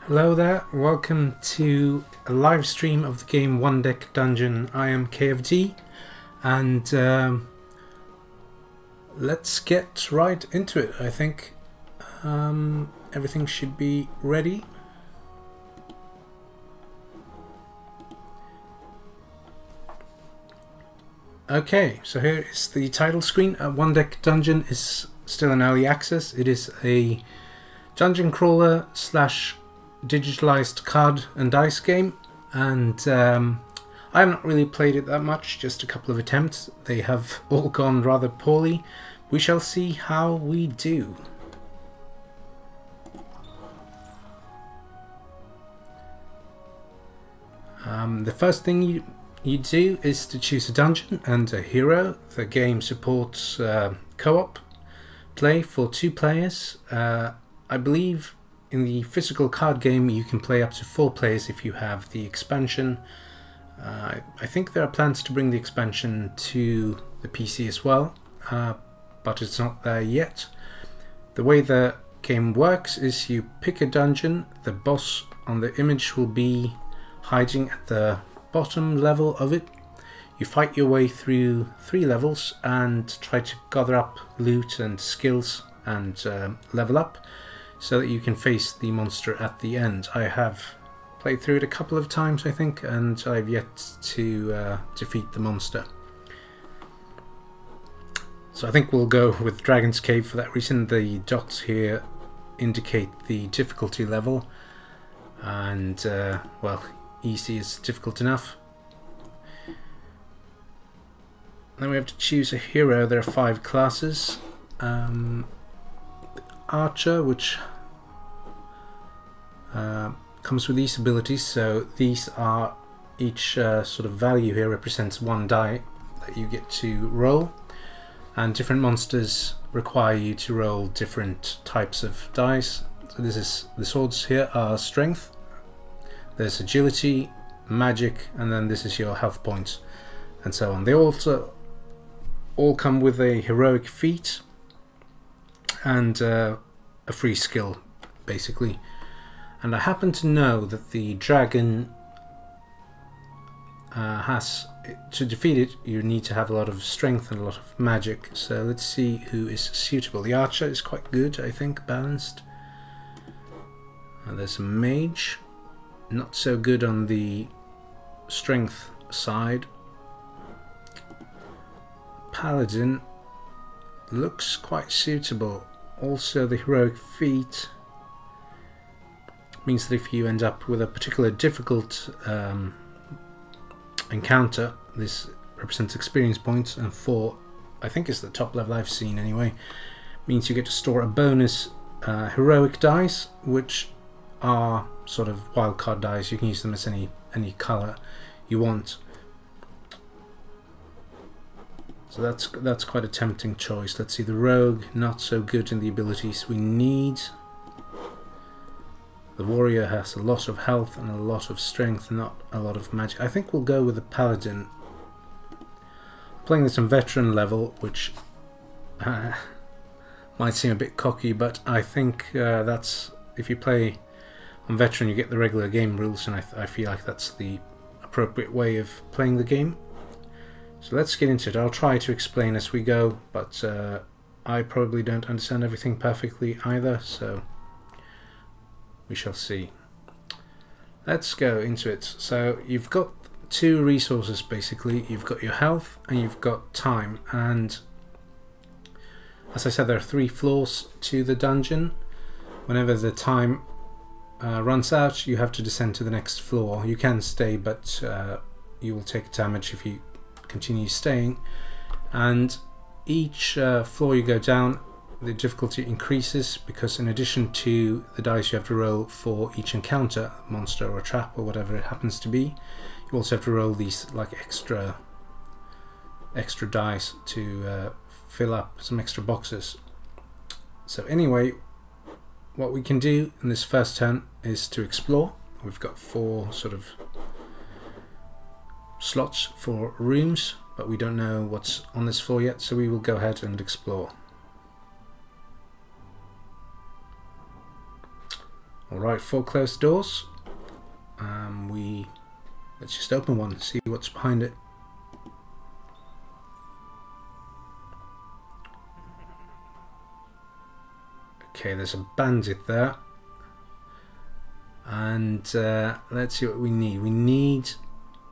Hello there, welcome to a live stream of the game One Deck Dungeon. I am KFD and let's get right into it. I think everything should be ready. Okay, so here is the title screen. One Deck Dungeon is still in early access. It is a dungeon crawler slash digitalized card and dice game, and I have not really played it that much, just a couple of attempts. They have all gone rather poorly. We shall see how we do. The first thing you do is to choose a dungeon and a hero. The game supports co-op play for 2 players. I believe in the physical card game you can play up to 4 players if you have the expansion. I think there are plans to bring the expansion to the PC as well, but it's not there yet. The way the game works is you pick a dungeon, the boss on the image will be hiding at the bottom level of it. You fight your way through 3 levels and try to gather up loot and skills and level up, so that you can face the monster at the end. I have played through it a couple of times, I think, and I've yet to defeat the monster. So I think we'll go with Dragon's Cave for that reason. The dots here indicate the difficulty level, and well, easy is difficult enough. Then we have to choose a hero. There are 5 classes. Archer, which comes with these abilities, so these are each sort of value here represents 1 die that you get to roll, and different monsters require you to roll different types of dice. So this is the swords here are strength, there's agility, magic, and then this is your health points and so on. They also all come with a heroic feat and a free skill, basically. And I happen to know that the dragon has, to defeat it, you need to have a lot of strength and a lot of magic. So let's see who is suitable. The archer is quite good, I think, balanced. And there's a mage, not so good on the strength side. Paladin looks quite suitable. Also, the heroic feat means that if you end up with a particular difficult encounter, this represents experience points, and 4, I think is the top level I've seen anyway, means you get to store a bonus heroic dice, which are sort of wildcard dice. You can use them as any color you want. So that's quite a tempting choice. Let's see, the rogue, not so good in the abilities we need. The warrior has a lot of health and a lot of strength, not a lot of magic. I think we'll go with the paladin. Playing this on veteran level, which might seem a bit cocky, but I think that's, if you play on veteran you get the regular game rules, and I feel like that's the appropriate way of playing the game. So let's get into it. I'll try to explain as we go, but I probably don't understand everything perfectly either, so we shall see. Let's go into it. So you've got 2 resources basically. You've got your health and you've got time, and as I said, there are 3 floors to the dungeon. Whenever the time runs out, you have to descend to the next floor. You can stay, but you will take damage if you continue staying, and each floor you go down, the difficulty increases, because in addition to the dice you have to roll for each encounter, monster or trap or whatever it happens to be, you also have to roll these like extra dice to fill up some extra boxes. So anyway, what we can do in this first turn is to explore. We've got 4 sort of slots for rooms, but we don't know what's on this floor yet, so we will go ahead and explore. Alright, 4 closed doors. Let's just open one and see what's behind it. Okay, there's a bandit there. And let's see what we need.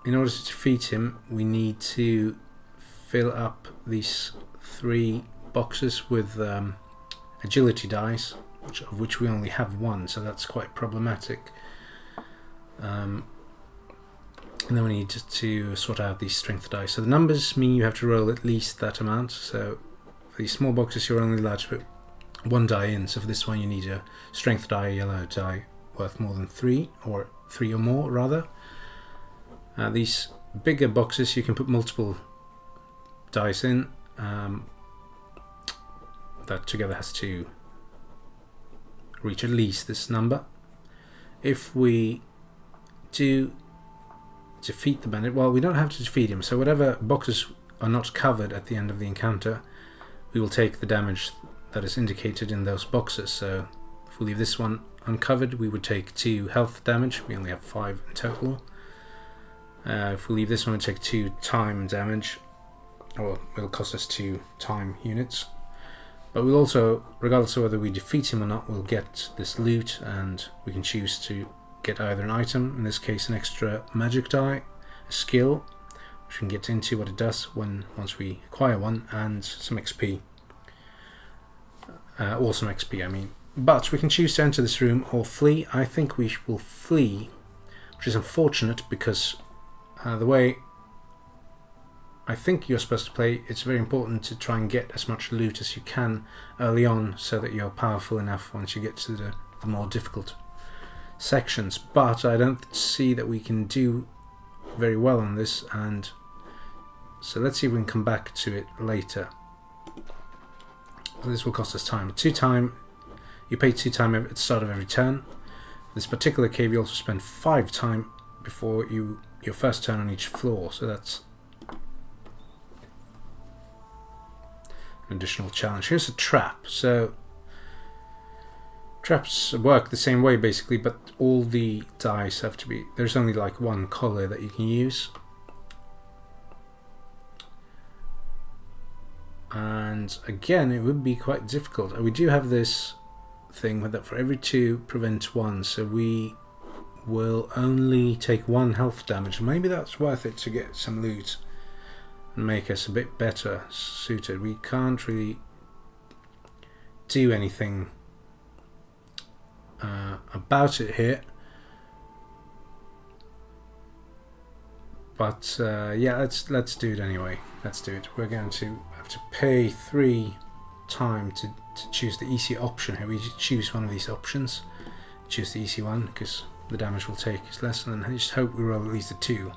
In order to defeat him, we need to fill up these 3 boxes with agility dice, of which we only have 1, so that's quite problematic. And then we need to sort out these strength dice. So the numbers mean you have to roll at least that amount. So for these small boxes, you're only allowed to put 1 die in. So for this one, you need a strength die, a yellow die worth more than 3, or 3 or more rather. These bigger boxes, you can put multiple dice in. That together has to reach at least this number. If we do defeat the bandit, well, we don't have to defeat him, so whatever boxes are not covered at the end of the encounter, we will take the damage that is indicated in those boxes. So if we leave this one uncovered, we would take 2 health damage. We only have 5 in total. If we leave this one, we take 2 time damage, or it'll cost us 2 time units. But we'll also, regardless of whether we defeat him or not, we'll get this loot, and we can choose to get either an item, in this case an extra magic die, a skill, which we can get into what it does once we acquire one, and some XP. Awesome XP, I mean. But we can choose to enter this room or flee. I think we will flee, which is unfortunate because the way I think you're supposed to play, it's very important to try and get as much loot as you can early on, so that you're powerful enough once you get to the more difficult sections. But I don't see that we can do very well on this, and so let's see if we can come back to it later. This will cost us time. 2 time, you pay 2 time at the start of every turn. This particular cave, you also spend 5 time before your first turn on each floor, so that's an additional challenge. Here's a trap. So traps work the same way basically, but all the dice have to be, there's only like 1 color that you can use. And again, it would be quite difficult. We do have this thing with that for every 2 prevent 1, so we will only take 1 health damage. Maybe that's worth it to get some loot and make us a bit better suited. We can't really do anything about it here, but yeah, let's do it anyway. Let's do it. We're going to have to pay 3 time to choose the easy option here. We choose one of these options, choose the easy one, because the damage we'll take is less, and I just hope we roll at least a 2.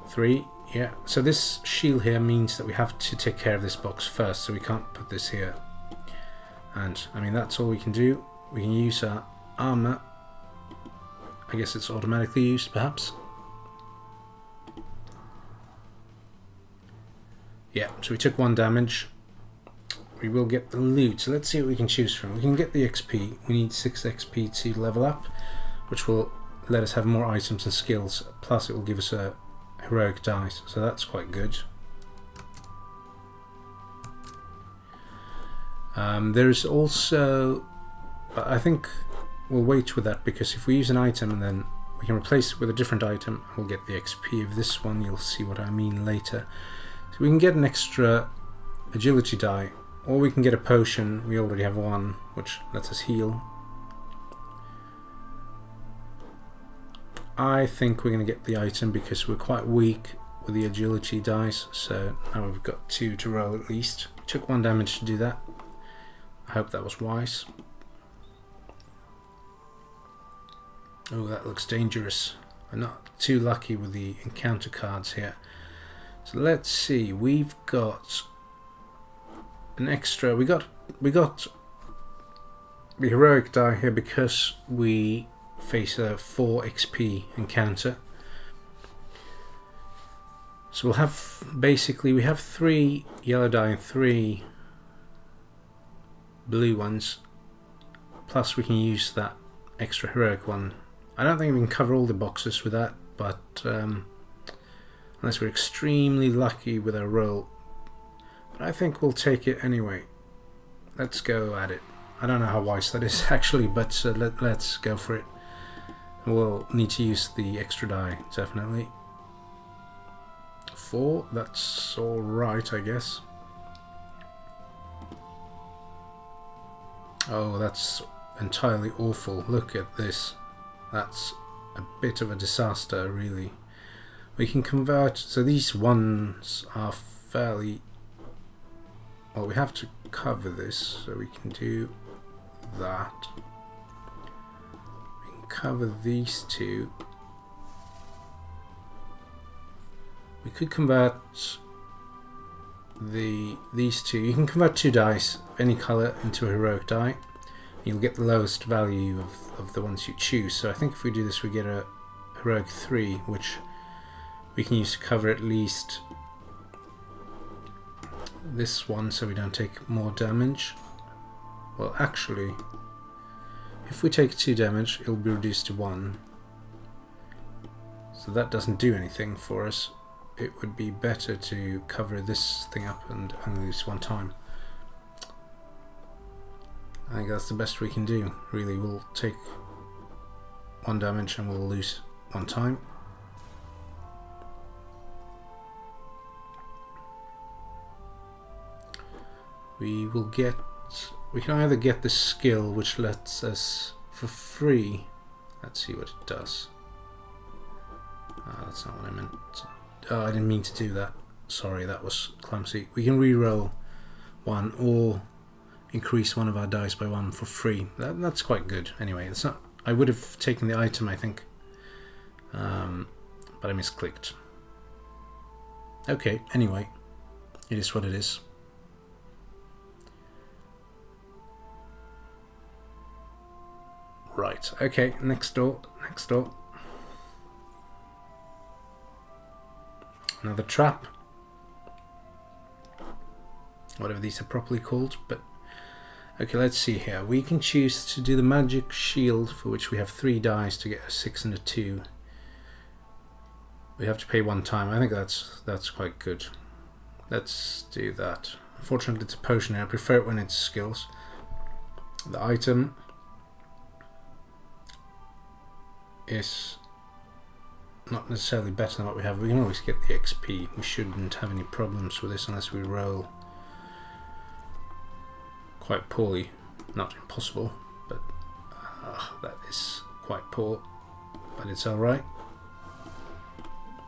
3, yeah. So this shield here means that we have to take care of this box first, so we can't put this here. And I mean, that's all we can do. We can use our armor. I guess it's automatically used, perhaps. Yeah, so we took 1 damage. We will get the loot. So let's see what we can choose from. We can get the XP. We need 6 XP to level up, which will let us have more items and skills. Plus it will give us a heroic dice, so that's quite good. There's also, I think we'll wait with that, because if we use an item and then we can replace it with a different item, we'll get the XP of this one. You'll see what I mean later. So we can get an extra agility die, or we can get a potion. We already have 1, which lets us heal. I think we're going to get the item because we're quite weak with the agility dice, so now we've got 2 to roll at least. Took 1 damage to do that. I hope that was wise. Oh, that looks dangerous. I'm not too lucky with the encounter cards here. So let's see, we've got an extra, we got the heroic die here because we face a 4 XP encounter. So we'll have, basically we have 3 yellow die and 3 blue ones, plus we can use that extra heroic one. I don't think we can cover all the boxes with that, but unless we're extremely lucky with our roll. But I think we'll take it anyway. Let's go at it. I don't know how wise that is actually, but let's go for it. We'll need to use the extra die, definitely. 4, that's alright, I guess. Oh, that's entirely awful. Look at this. That's a bit of a disaster, really. We can convert, so these ones are fairly... Well, we have to cover this, so we can do that. We can cover these two. We could convert these two. You can convert 2 dice of any colour into a heroic die. You'll get the lowest value of the ones you choose. So I think if we do this, we get a heroic 3, which we can use to cover at least this one, so we don't take more damage. Well, actually, if we take 2 damage, it'll be reduced to 1. So that doesn't do anything for us. It would be better to cover this thing up and only lose 1 time. I think that's the best we can do, really. We'll take 1 damage and we'll lose 1 time. We can either get the skill, which lets us for free. Let's see what it does. That's not what I meant. Oh, I didn't mean to do that. Sorry, that was clumsy. We can re-roll 1 or increase one of our dice by 1 for free. That's quite good. Anyway, it's not. I would have taken the item, I think, but I misclicked. Okay. Anyway, it is what it is. Right. Okay. Next door. Next door. Another trap. Whatever these are properly called, but okay, let's see here. We can choose to do the magic shield, for which we have 3 dice to get a 6 and a 2. We have to pay 1 time. I think that's quite good. Let's do that. Unfortunately, it's a potion here. I prefer it when it's skills. The item is not necessarily better than what we have. We can always get the XP. We shouldn't have any problems with this unless we roll quite poorly. Not impossible, but that is quite poor, but it's alright.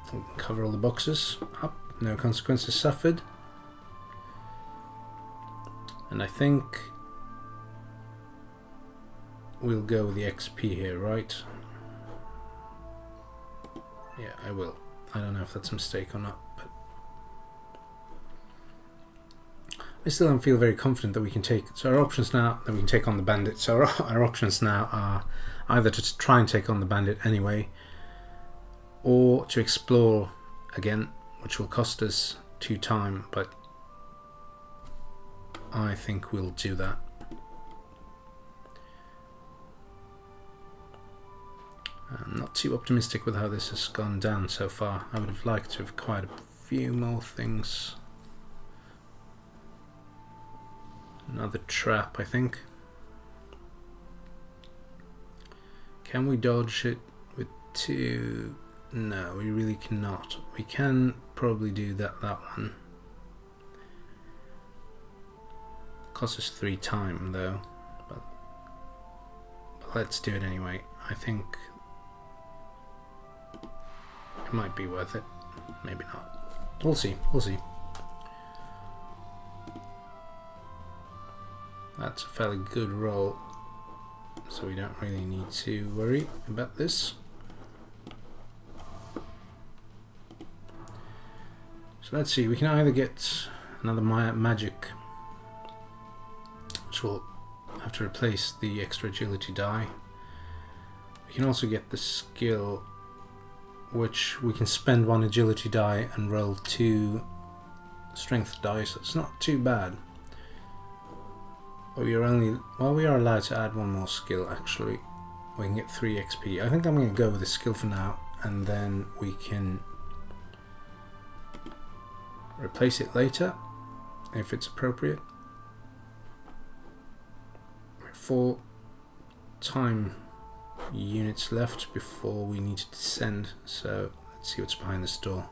We can cover all the boxes up. No consequences suffered. And I think we'll go with the XP here, right? Yeah, I will. I don't know if that's a mistake or not, but I still don't feel very confident that we can take. So our options now that we can take on the bandit. So our options now are either to try and take on the bandit anyway, or to explore again, which will cost us 2 time. But I think we'll do that. I'm not too optimistic with how this has gone down so far. I would have liked to have acquired a few more things. Another trap, I think. Can we dodge it with 2? No, we really cannot. We can probably do that one. Costs us 3 time though, but let's do it anyway. I think it might be worth it. Maybe not. We'll see. We'll see. That's a fairly good roll, so we don't really need to worry about this. So let's see, we can either get another magic, which will have to replace the extra agility die. We can also get the skill, which we can spend 1 agility die and roll 2 strength die, so it's not too bad. But we are only, well, we are allowed to add one more skill actually. We can get 3 XP. I think I'm going to go with the skill for now, and then we can replace it later if it's appropriate. 4 time units left before we need to descend, so let's see what's behind this door.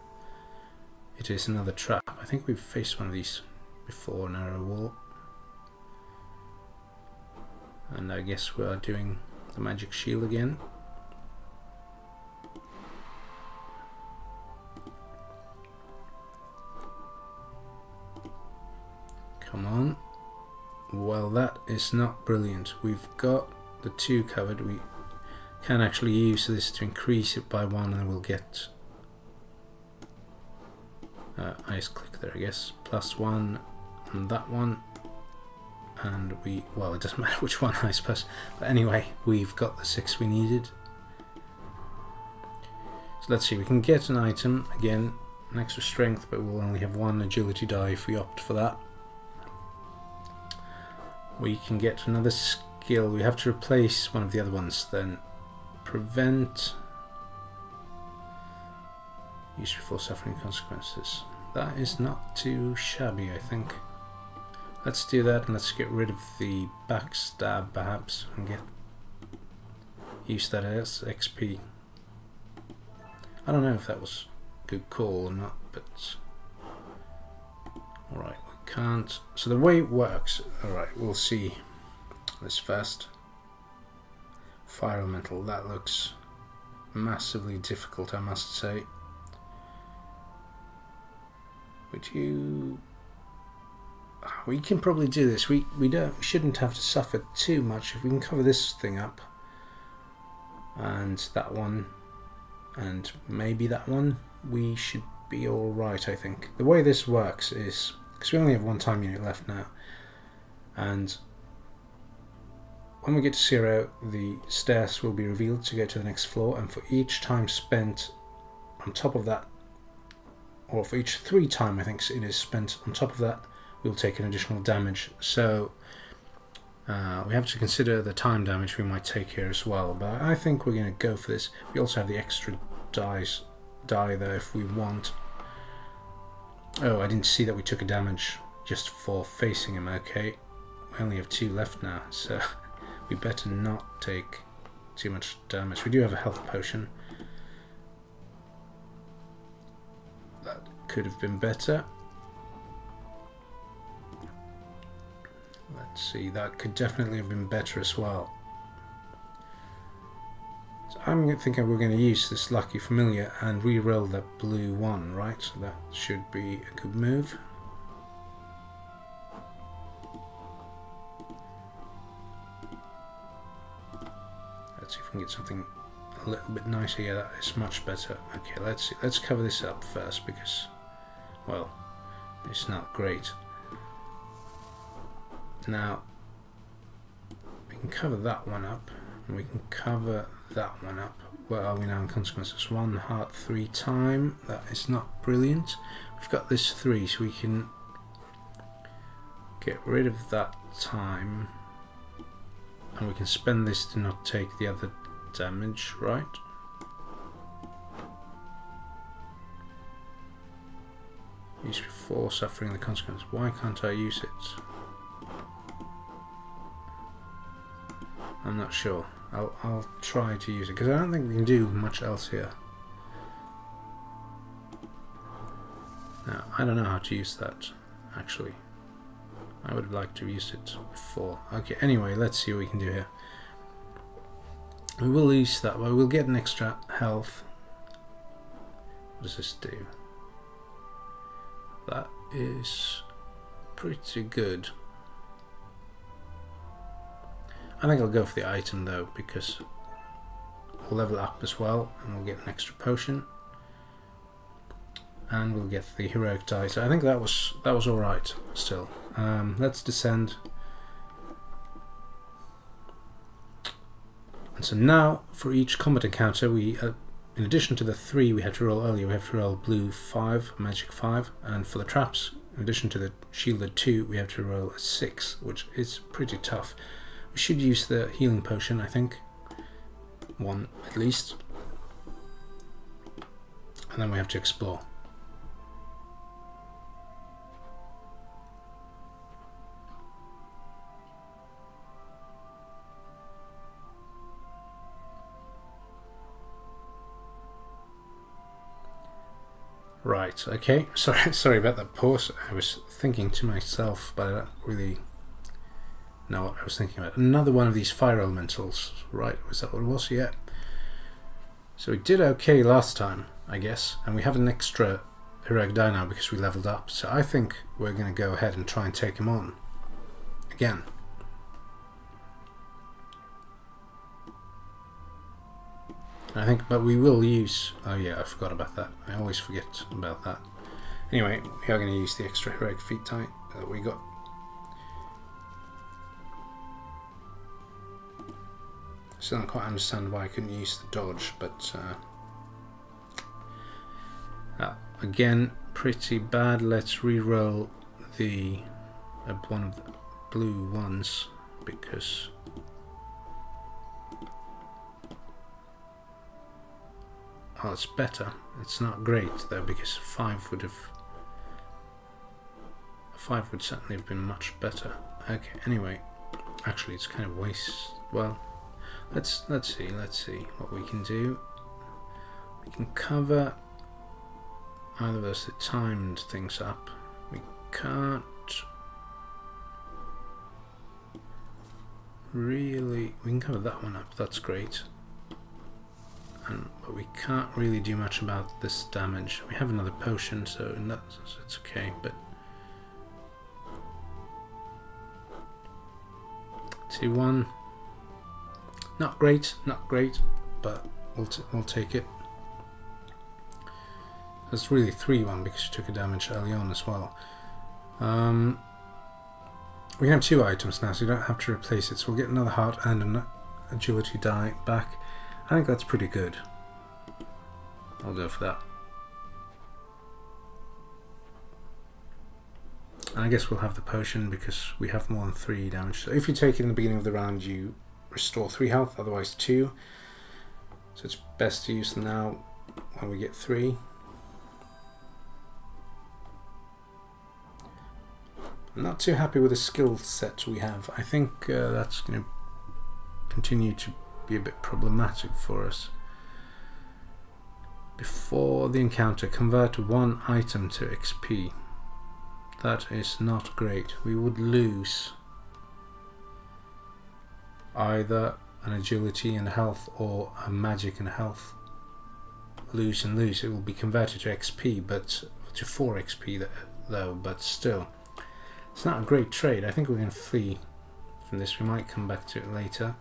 It is another trap. I think we've faced one of these before, an arrow wall. And I guess we are doing the magic shield again. Come on. Well, that is not brilliant. We've got the 2 covered. We can actually use this to increase it by 1, and we'll get I just click there, I guess, +1 on that one, and we, well, it doesn't matter which one, I suppose, but anyway, we've got the 6 we needed. So let's see, we can get an item again, an extra strength, but we'll only have 1 agility die if we opt for that. We can get another skill. We have to replace one of the other ones then. Prevent use before suffering consequences. That is not too shabby, I think. Let's do that, and let's get rid of the backstab perhaps and get use that as XP. I don't know if that was a good call or not, but alright, we can't. So the way it works, alright, we'll see this first. Fire elemental, that looks massively difficult, I must say. Would you... We can probably do this. We shouldn't have to suffer too much if we can cover this thing up, and that one, and maybe that one. We should be all right, I think. The way this works is because we only have 1 time unit left now, and when we get to 0, the stairs will be revealed to get to the next floor, and for each time spent on top of that, or for each 3 time I think it is spent on top of that, we'll take an additional damage. So we have to consider the time damage we might take here as well, but I think we're going to go for this. We also have the extra die there if we want. Oh, I didn't see that we took a damage just for facing him. Okay, we only have 2 left now, so we better not take too much damage. We do have a health potion. That could have been better. Let's see, that could definitely have been better as well. So I'm thinking we're going to use this lucky familiar and re-roll that blue 1, right? So that should be a good move. Let's see if we can get something a little bit nicer. Yeah, that is much better. Okay, let's see. Let's cover this up first because, well, it's not great. Now, we can cover that one up, and we can cover that one up. Where are we now in consequences? 1 heart 3 time. That is not brilliant. We've got this 3, so we can get rid of that time, and we can spend this to not take the other damage, right? Use before suffering the consequence. Why can't I use it? I'm not sure. I'll try to use it because I don't think we can do much else here. Now, I don't know how to use that actually. I would like to use it before. Okay, anyway, let's see what we can do here. We will use that, but we'll get an extra health. What does this do? That is pretty good. I think I'll go for the item though, because we'll level up as well, and we'll get an extra potion, and we'll get the heroic die. So I think that was all right. Still, let's descend. And so now, for each combat encounter, we, in addition to the 3 we had to roll earlier, we have to roll blue 5, magic 5, and for the traps, in addition to the shielded 2, we have to roll a 6, which is pretty tough. We should use the healing potion, I think. 1 at least. And then we have to explore. Right, okay. Sorry about that pause. I was thinking to myself, but I don't really know what I was thinking about. Another one of these fire elementals. Right, was that what it was? Yeah. So we did okay last time, I guess, and we have an extra heroic die now because we leveled up. So I think we're going to go ahead and try and take him on again. I think, but we will use... Oh yeah, I forgot about that. I always forget about that. Anyway, we are going to use the extra heroic feat die that we got. Still don't quite understand why I couldn't use the dodge, but again, pretty bad. Let's re-roll the one of the blue ones because oh, it's better. It's not great though because 5 would certainly have been much better. Okay, anyway, actually it's kind of waste. Well, let's see what we can do. We can cover either of those that timed things up. We can't really. We can cover that one up. That's great. But we can't really do much about this damage. We have another potion, so in that sense it's okay, but 2-1. Not great, but we'll take it. That's really 3-1 because you took a damage early on as well. We have 2 items now, so you don't have to replace it. So we'll get another heart and an agility die back. I think that's pretty good. I'll go for that. And I guess we'll have the potion because we have more than 3 damage. So if you take it in the beginning of the round, you restore 3 health, otherwise 2. So it's best to use them now when we get 3. I'm not too happy with the skill set we have. I think that's going to continue to be a bit problematic for us. Before the encounter, convert 1 item to XP. That is not great. We would lose either an agility and health or a magic and health. Lose and lose. It will be converted to XP, but to 4 XP though, but still. It's not a great trade. I think we're going to flee from this. We might come back to it later.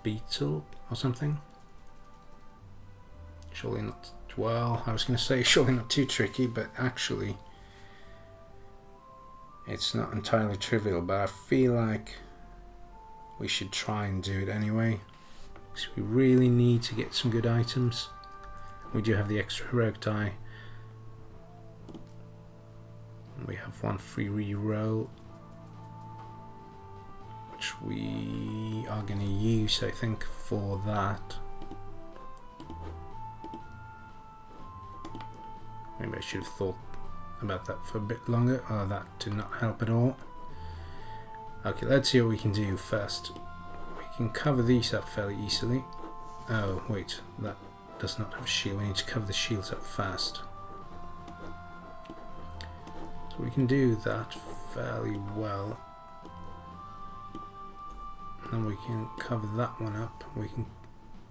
Beetle or something. Surely not. Well, I was going to say surely not too tricky, but actually it's not entirely trivial. But I feel like we should try and do it anyway, because we really need to get some good items. We do have the extra heroic die. We have 1 free re-roll, which we are going to use, I think, for that. Maybe I should have thought about that for a bit longer. Oh, that did not help at all. Okay, let's see what we can do first. We can cover these up fairly easily. Oh, wait, that does not have a shield. We need to cover the shields up fast. So we can do that fairly well. And then we can cover that one up. We can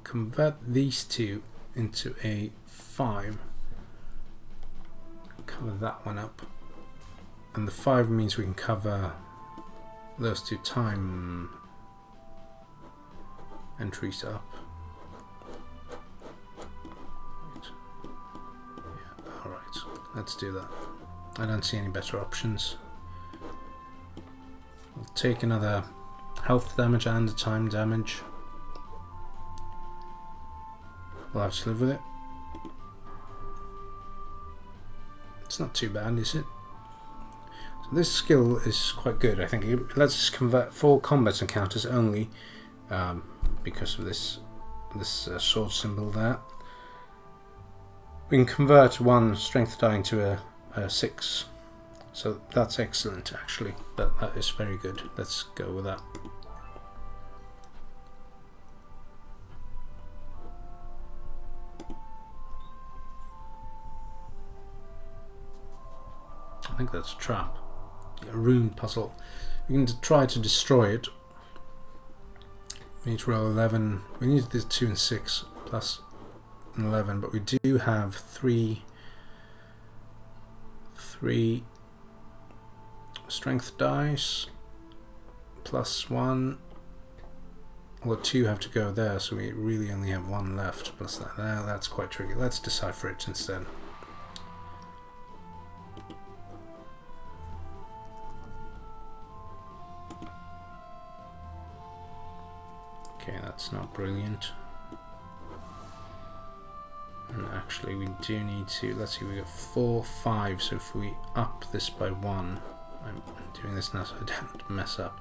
convert these 2 into a 5. Cover that one up. And the 5 means we can cover those 2 time entries up. Let's do that. I don't see any better options. We'll take another health damage and a time damage. we'll have to live with it. It's not too bad, is it? So this skill is quite good, I think. It lets us convert 4 combat encounters only, because of this sword symbol there. We can convert 1 strength die into a 6. So that's excellent, actually. That is very good. Let's go with that. I think that's a trap. A rune puzzle. We can try to destroy it. We need to roll 11. We need this 2 and 6 plus 11, but we do have 3 strength dice plus 1. Well, 2 have to go there, so we really only have 1 left plus that. That's quite tricky. Let's decipher it instead. Okay, that's not brilliant. And actually we do need to, let's see, we got 4, 5, so if we up this by 1, I'm doing this now so I don't mess up.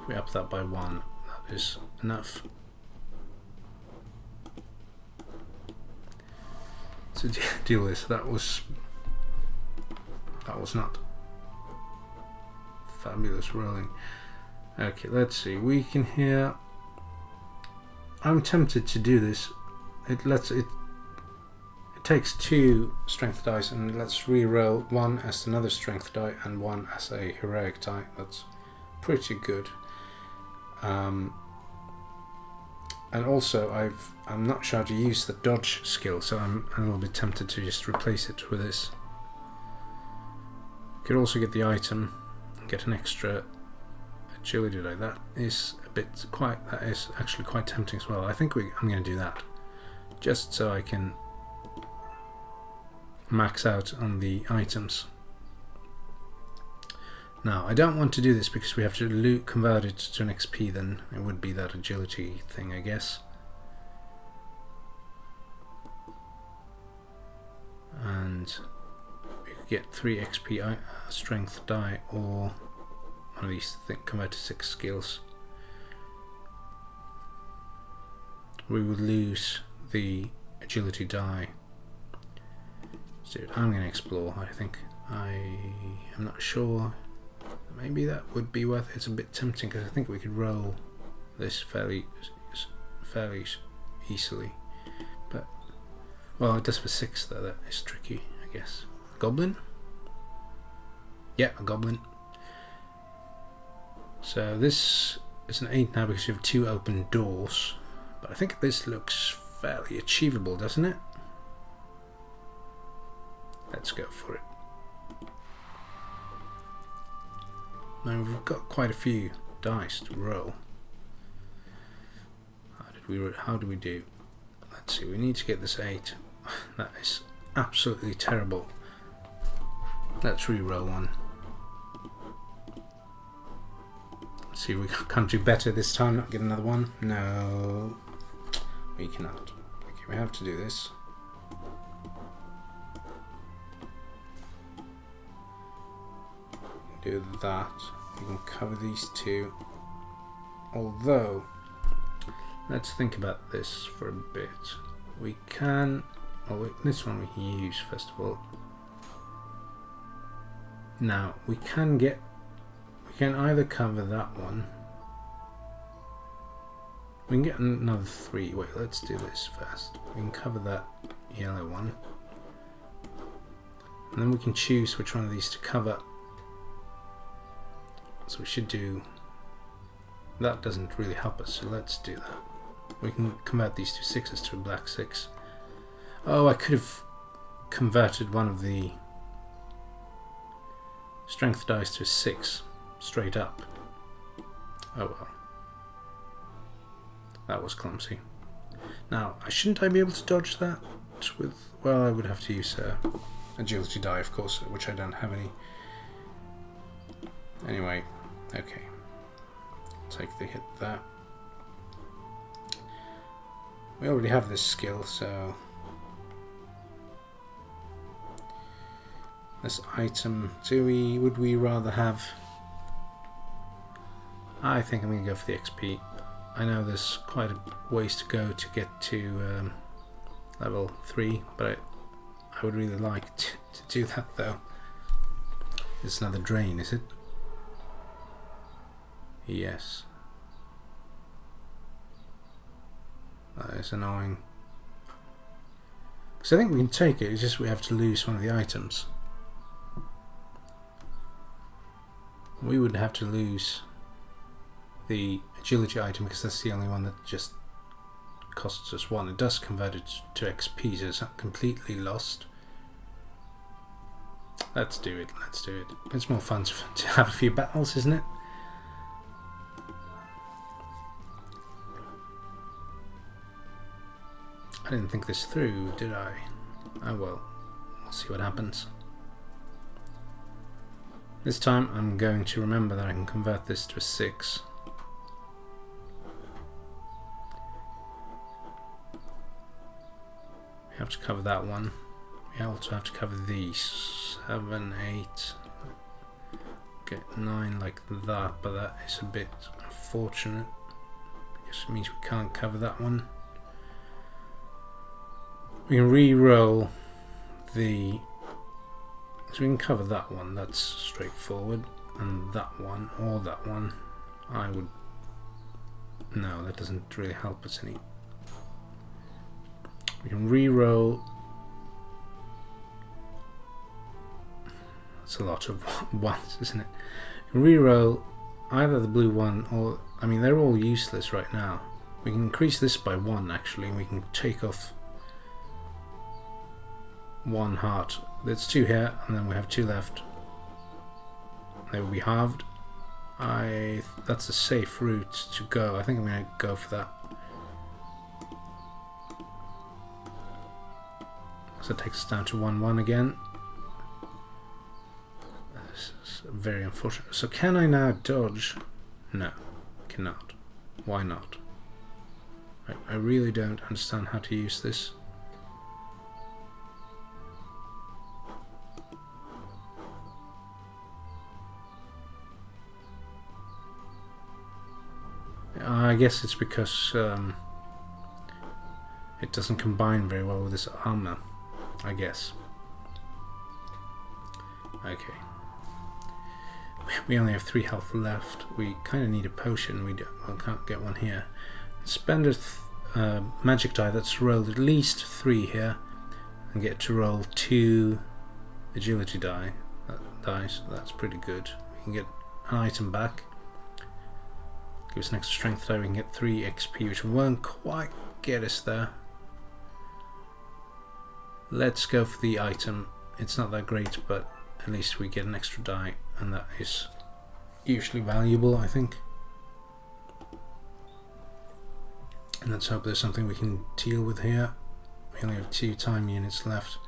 If we up that by 1, that is enough. So deal with this. That was not fabulous rolling. Okay, let's see. We can hear. I'm tempted to do this. It takes 2 strength dice and let's re-roll 1 as another strength die and 1 as a heroic die. That's pretty good. And also I'm not sure how to use the dodge skill, so I'm a little bit tempted to just replace it with this. Could also get the item and get an extra agility die. That is actually quite tempting as well. I think I'm going to do that just so I can max out on the items. Now I don't want to do this because we have to convert it to an XP, then it would be that agility thing, I guess. And we could get 3 XP strength die, or one of these convert to 6 skills. We would lose the agility die. So I'm going to explore, I think. I am not sure. Maybe that would be worth it. It's a bit tempting because I think we could roll this fairly easily. But, well, it does for 6 though. That is tricky, I guess. Goblin? Yeah, a goblin. So this is an 8 now because you have 2 open doors. But I think this looks fairly achievable, doesn't it? Let's go for it. Now we've got quite a few dice to roll. How do we do? Let's see, we need to get this 8. That is absolutely terrible. Let's re-roll 1. Let's see if we can't do better this time, not get another 1. No, we cannot. Okay, we have to do this. Do that. We can cover these 2. Although, let's think about this for a bit. We can. Oh, this one we can use first of all. Now we can either cover that one. We can get another 3. Wait, let's do this first. We can cover that yellow one, and then we can choose which one of these to cover. So we should do. That doesn't really help us, so let's do that. We can convert these 2 6s to a black 6. Oh, I could have converted one of the strength dice to a 6 straight up. Oh well. That was clumsy. Now, shouldn't I be able to dodge that with... Well, I would have to use agility die, of course, which I don't have any. Anyway, okay. Take the hit there. We already have this skill, so this item, would we rather have? I think I'm going to go for the XP. I know there's quite a ways to go to get to level 3, but I would really like to do that though. It's another drain, is it? Yes. That is annoying. So I think we can take it, it's just we have to lose one of the items. We would have to lose the agility item because that's the only one that just costs us 1. It does convert it to XP, so it's not completely lost. Let's do it, let's do it. It's more fun to have a few battles, isn't it? I didn't think this through, did I? Oh well, we'll see what happens. This time I'm going to remember that I can convert this to a 6. We have to cover that one. We also have to cover these. 7, 8, get 9 like that, but that is a bit unfortunate because it means we can't cover that one. We can re-roll the... So we can cover that one, that's straightforward, and that one, or that one, I would... No, that doesn't really help us any. We can re-roll... That's a lot of ones, isn't it? We can re-roll either the blue one, or... I mean, they're all useless right now. We can increase this by 1, actually, and we can take off 1 heart. There's 2 here, and then we have 2 left. They will be halved. That's a safe route to go. I think I'm going to go for that. So it takes us down to 1-1 again. This is very unfortunate. So can I now dodge? No, cannot. Why not? I really don't understand how to use this. I guess it's because it doesn't combine very well with this armor, I guess. Okay. We only have 3 health left. We kind of need a potion. We can't get one here. Spend a magic die that's rolled at least 3 here and get to roll 2 agility dice. So that's pretty good. We can get an item back. Give us an extra strength die, we can get 3 XP, which won't quite get us there. Let's go for the item. It's not that great, but at least we get an extra die, and that is usually valuable, I think. And let's hope there's something we can deal with here. We only have 2 time units left.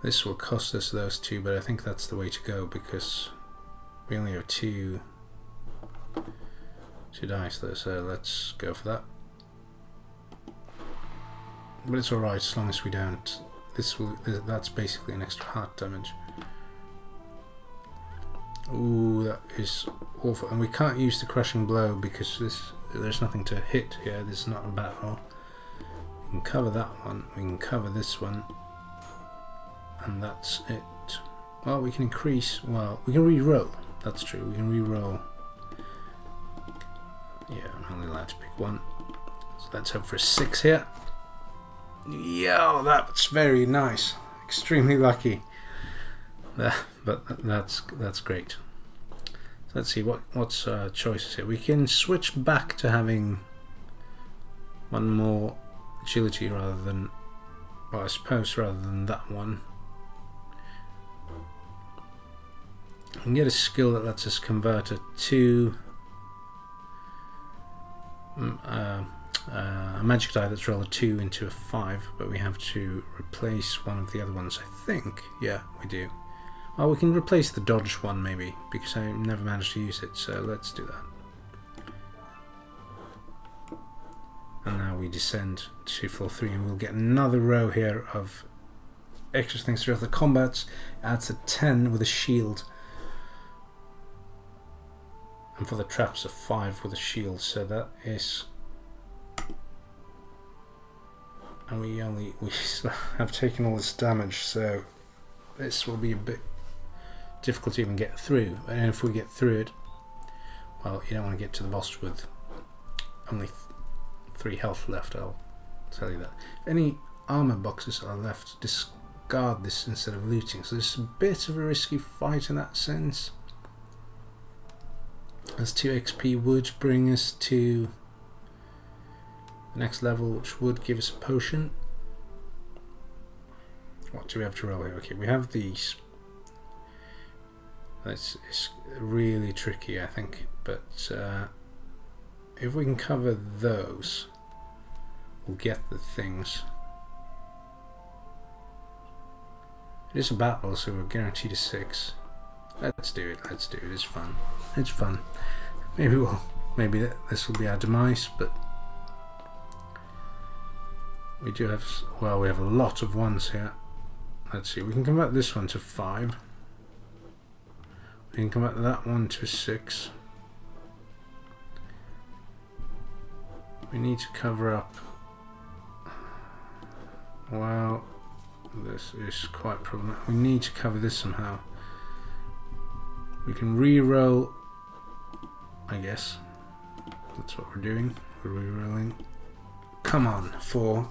This will cost us those 2, but I think that's the way to go because we only have 2 dice there, so let's go for that. But it's alright as long as we don't. That's basically an extra heart damage. Ooh, that is awful. And we can't use the crushing blow because there's nothing to hit here. This is not a battle. We can cover that one. We can cover this one. And that's it. Well, we can increase. Well, we can re-roll. That's true. We can re-roll. Yeah, I'm only allowed to pick 1. So let's hope for a 6 here. Yo, that's very nice. Extremely lucky. But that's great. So let's see what's choices here. We can switch back to having 1 more agility rather than, well, I suppose rather than that one. We can get a skill that lets us convert a 2. A magic die that's rolled a 2 into a 5, but we have to replace one of the other ones, I think. Yeah, we do. Well, we can replace the dodge one maybe, because I never managed to use it, so let's do that. And now we descend to full 3 and we'll get another row here of extra things throughout the combats. Adds a 10 with a shield. And for the traps a 5 with a shield, so that is... And we have taken all this damage, so this will be a bit difficult to even get through. And if we get through it, well, you don't want to get to the boss with only 3 health left, I'll tell you that. If any armor boxes are left, discard this instead of looting. So this is a bit of a risky fight in that sense. As 2 XP would bring us to the next level, which would give us a potion. What do we have to roll here? Okay, we have these. This is really tricky, I think, but if we can cover those, we'll get the things. It is a battle, so we're guaranteed a 6. Let's do it. Let's do it. It's fun. It's fun. Maybe this will be our demise, but we do have. Well, we have a lot of 1s here. Let's see. We can convert this one to 5. We can convert that one to 6. We need to cover up. Well, this is quite problematic. We need to cover this somehow. We can re-roll, I guess. That's what we're doing. We're re-rolling. Come on, 4.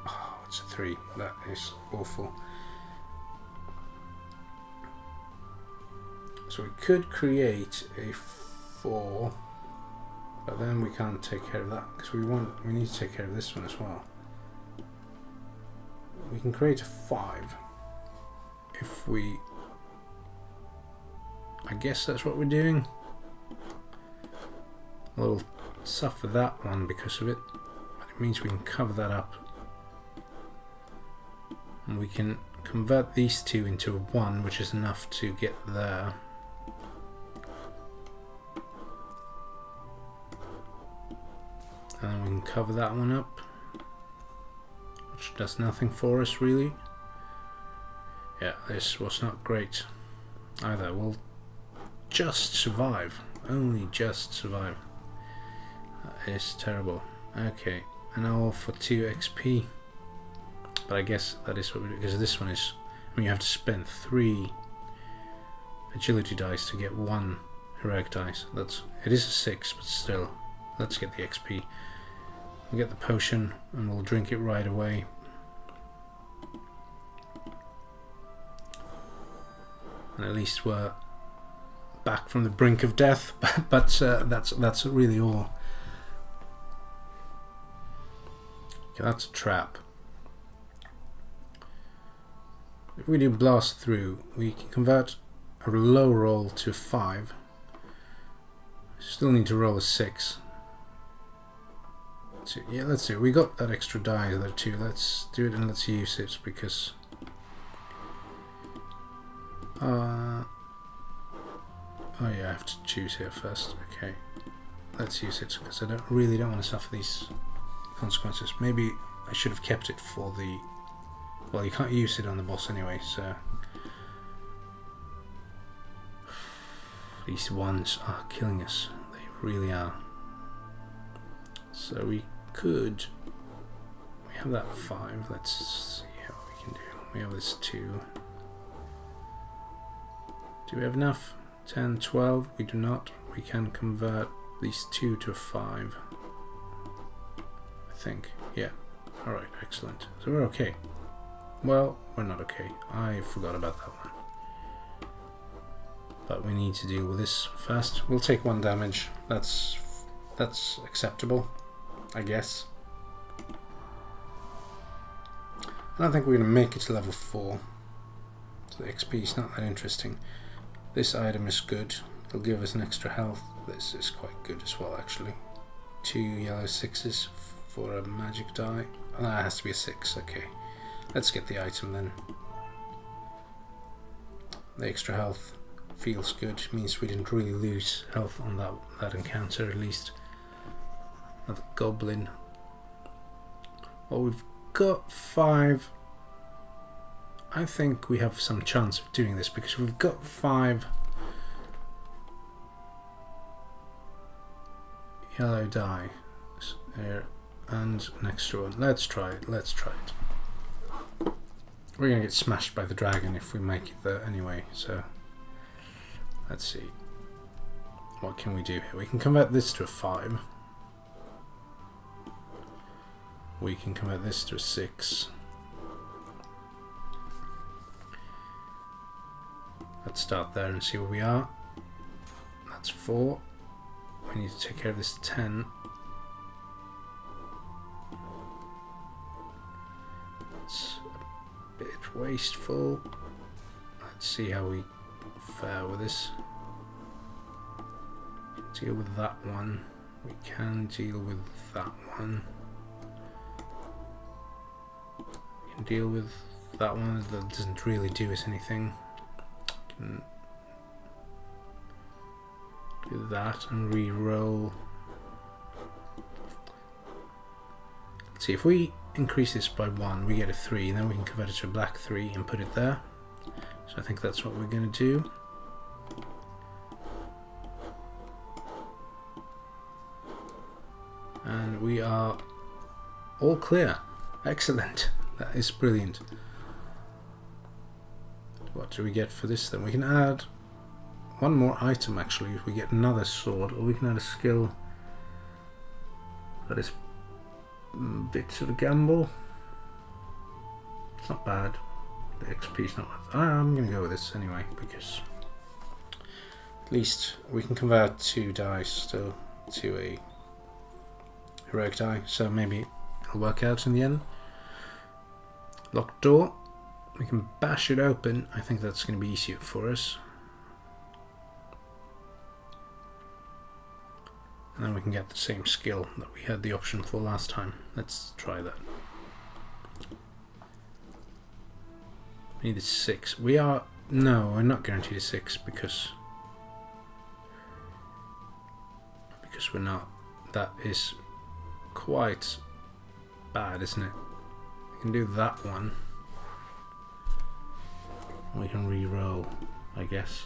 Oh, it's a 3. That is awful. So we could create a 4, but then we can't take care of that because we need to take care of this one as well. We can create a 5 if we. I guess that's what we're doing. We'll suffer that one because of it, but it means we can cover that up. And we can convert these 2 into a 1, which is enough to get there. And we can cover that one up, which does nothing for us really. Yeah, this was not great either. We'll just survive, only just survive. That is terrible. Okay, and all for 2 XP. But I guess that is what we do, because this one is, I mean, you have to spend 3 agility dice to get 1 heroic dice. It is a 6, but still, let's get the XP. We'll get the potion and we'll drink it right away. And at least we're back from the brink of death, but that's really all. Okay, that's a trap. If we do blast through, we can convert a low roll to 5. Still need to roll a 6. So, yeah, let's see. We got that extra die there too. Let's do it and let's use it because. Oh yeah, I have to choose here first. Okay, let's use it because I really don't want to suffer these consequences. Maybe I should have kept it for the. Well, you can't use it on the boss anyway, so these ones are killing us. They really are. So we have that 5. Let's see how we can do. We have this 2. Do we have enough? 10, 12. We do not. We can convert these 2 to 5. I think. Yeah. Alright, excellent. So we're okay. Well, we're not okay. I forgot about that one. But we need to deal with this first. We'll take 1 damage. That's acceptable, I guess. I don't think we're going to make it to level 4. So the XP is not that interesting. This item is good. It'll give us an extra health. This is quite good as well, actually. 2 yellow 6s for a magic die. Oh, that has to be a 6. Okay. Let's get the item then. The extra health feels good. Means we didn't really lose health on that encounter, at least. Another goblin. Well, we've got 5. I think we have some chance of doing this because we've got 5 yellow die here and an extra one. Let's try it. Let's try it. We're gonna get smashed by the dragon if we make it there anyway. So let's see. What can we do here? We can convert this to a 5. We can convert this to a 6. Let's start there and see where we are. That's 4. We need to take care of this 10. It's a bit wasteful. Let's see how we fare with this. Deal with that one. We can deal with that one. We can deal with that one. That doesn't really do us anything. Can do that and re-roll. Let's see, if we increase this by 1, we get a 3, and then we can convert it to a black 3 and put it there. So I think that's what we're going to do. And we are all clear. Excellent. That is brilliant. What do we get for this then? We can add one more item actually. If we get another sword, or we can add a skill that is a bit of a gamble. It's not bad. The XP is not bad. I'm going to go with this anyway because at least we can convert 2 dice still to a heroic die, so maybe it'll work out in the end. Locked door. We can bash it open. I think that's going to be easier for us. And then we can get the same skill that we had the option for last time. Let's try that. We need a 6. We are... No, we're not guaranteed a 6 because we're not. That is quite bad, isn't it? We can do that one. We can re-roll, I guess.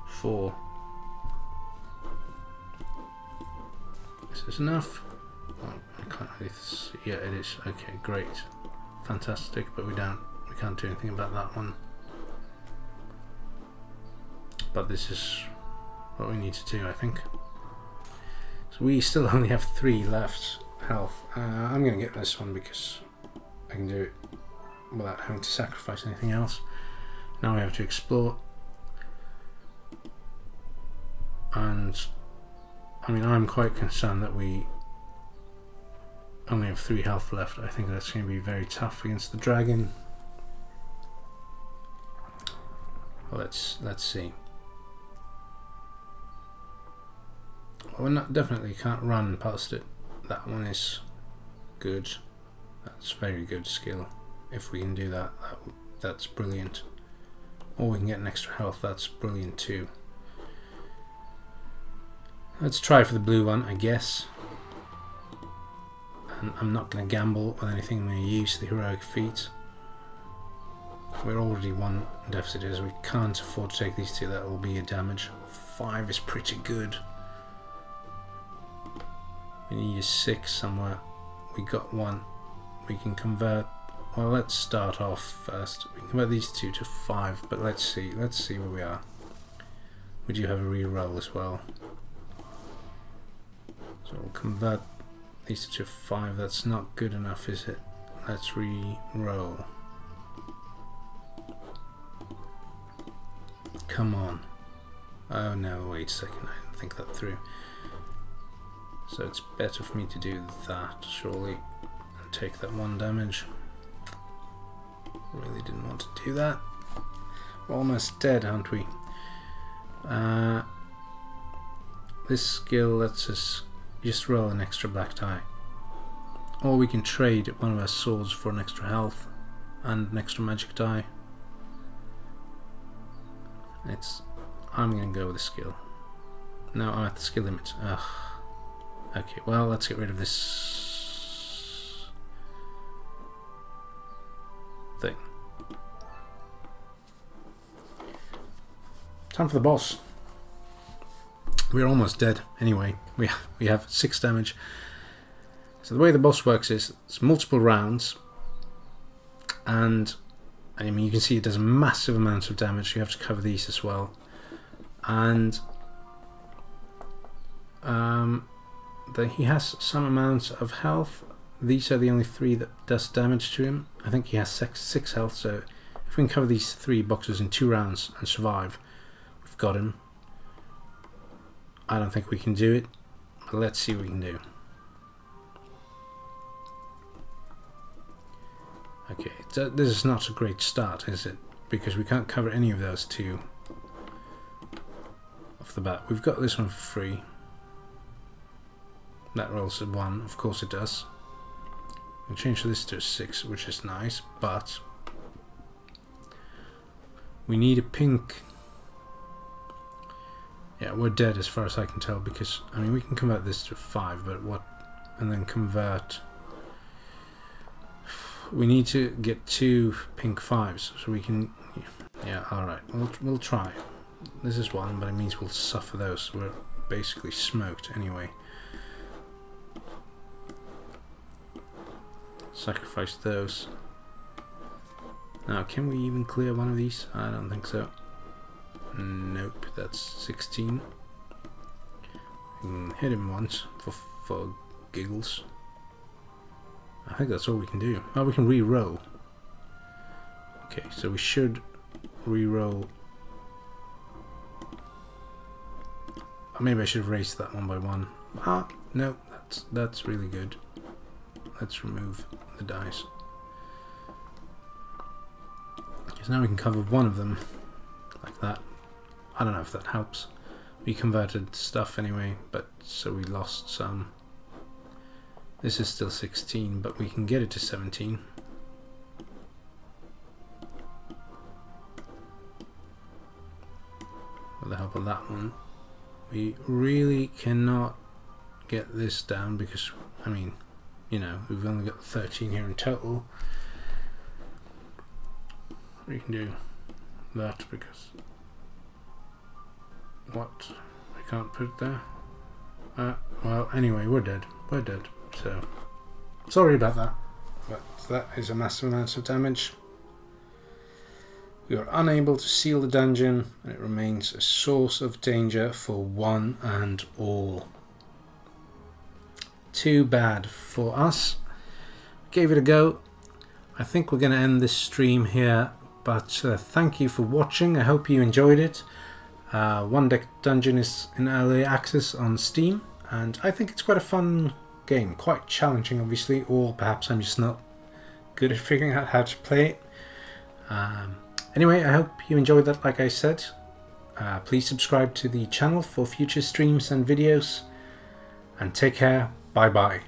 Four. Is this enough? Oh, I can't really see. Yeah, it is. Okay, great, fantastic. But we can't do anything about that one. But this is what we need to do, I think. So we still only have 3 left health. I'm going to get this one because I can do it without having to sacrifice anything else. Now we have to explore. And I mean, I'm quite concerned that we only have 3 health left. I think that's going to be very tough against the dragon. Well, let's see. Well, we definitely can't run past it. That one is good. That's very good skill. If we can do that, that's brilliant. Or we can get an extra health. That's brilliant too. Let's try for the blue one, I guess. And I'm not going to gamble with anything. I'm going to use the heroic feat. We're already 1 deficit as we can't afford to take these 2. That will be a damage. 5 is pretty good. We need a 6 somewhere. We got 1. We can convert. Well, let's start off first. We can convert these 2 to 5, but let's see where we are. We do have a re-roll as well. So we'll convert these 2 to 5. That's not good enough, is it? Let's re-roll. Come on. Oh no, wait a second. I didn't think that through. So it's better for me to do that, surely, and take that 1 damage. Really didn't want to do that. We're almost dead, aren't we? This skill lets us just roll an extra black die. Or we can trade one of our swords for an extra health and an extra magic die. I'm going to go with the skill. No, I'm at the skill limit. Ugh. Okay, well, let's get rid of this thing. Time for the boss. We're almost dead anyway. We have 6 damage. So the way the boss works is it's multiple rounds, and I mean you can see it does a massive amount of damage. You have to cover these as well, and he has some amount of health. These are the only 3 that does damage to him. I think he has 6 health, so if we can cover these 3 boxes in 2 rounds and survive, we've got him. I don't think we can do it, but let's see what we can do. Okay, this is not a great start, is it? Because we can't cover any of those 2 off the bat. We've got this one for free. That rolls a 1, of course it does. We can change this to a 6, which is nice, but we need a pink. Yeah, we're dead as far as I can tell, because I mean we can convert this to 5, but what? And then convert. We need to get 2 pink 5s, so we can. Yeah, all right. We'll try. This is 1, but it means we'll suffer those. We're basically smoked anyway. Sacrifice those. Now, can we even clear one of these? I don't think so. Nope, that's 16. We can hit him once for giggles. I think that's all we can do. Oh, we can re-roll. Okay, so we should re-roll. Oh, maybe I should have raised that one by 1. Ah, no, that's really good. Let's remove the dice. Because now we can cover one of them like that. I don't know if that helps. We converted stuff anyway, but so we lost some. This is still 16, but we can get it to 17. With the help of that one. We really cannot get this down because, I mean, you know, we've only got 13 here in total. We can do that because... What? I can't put it there. Well, anyway, we're dead. We're dead. So, sorry about that. But that is a massive amount of damage. We are unable to seal the dungeon, and it remains a source of danger for one and all. Too bad for us. Gave it a go. I think we're going to end this stream here, but thank you for watching. I hope you enjoyed it. One Deck Dungeon is in early access on Steam, and I think it's quite a fun game. Quite challenging, obviously, or perhaps I'm just not good at figuring out how to play it. Anyway, I hope you enjoyed that, like I said. Please subscribe to the channel for future streams and videos, and take care. Bye bye.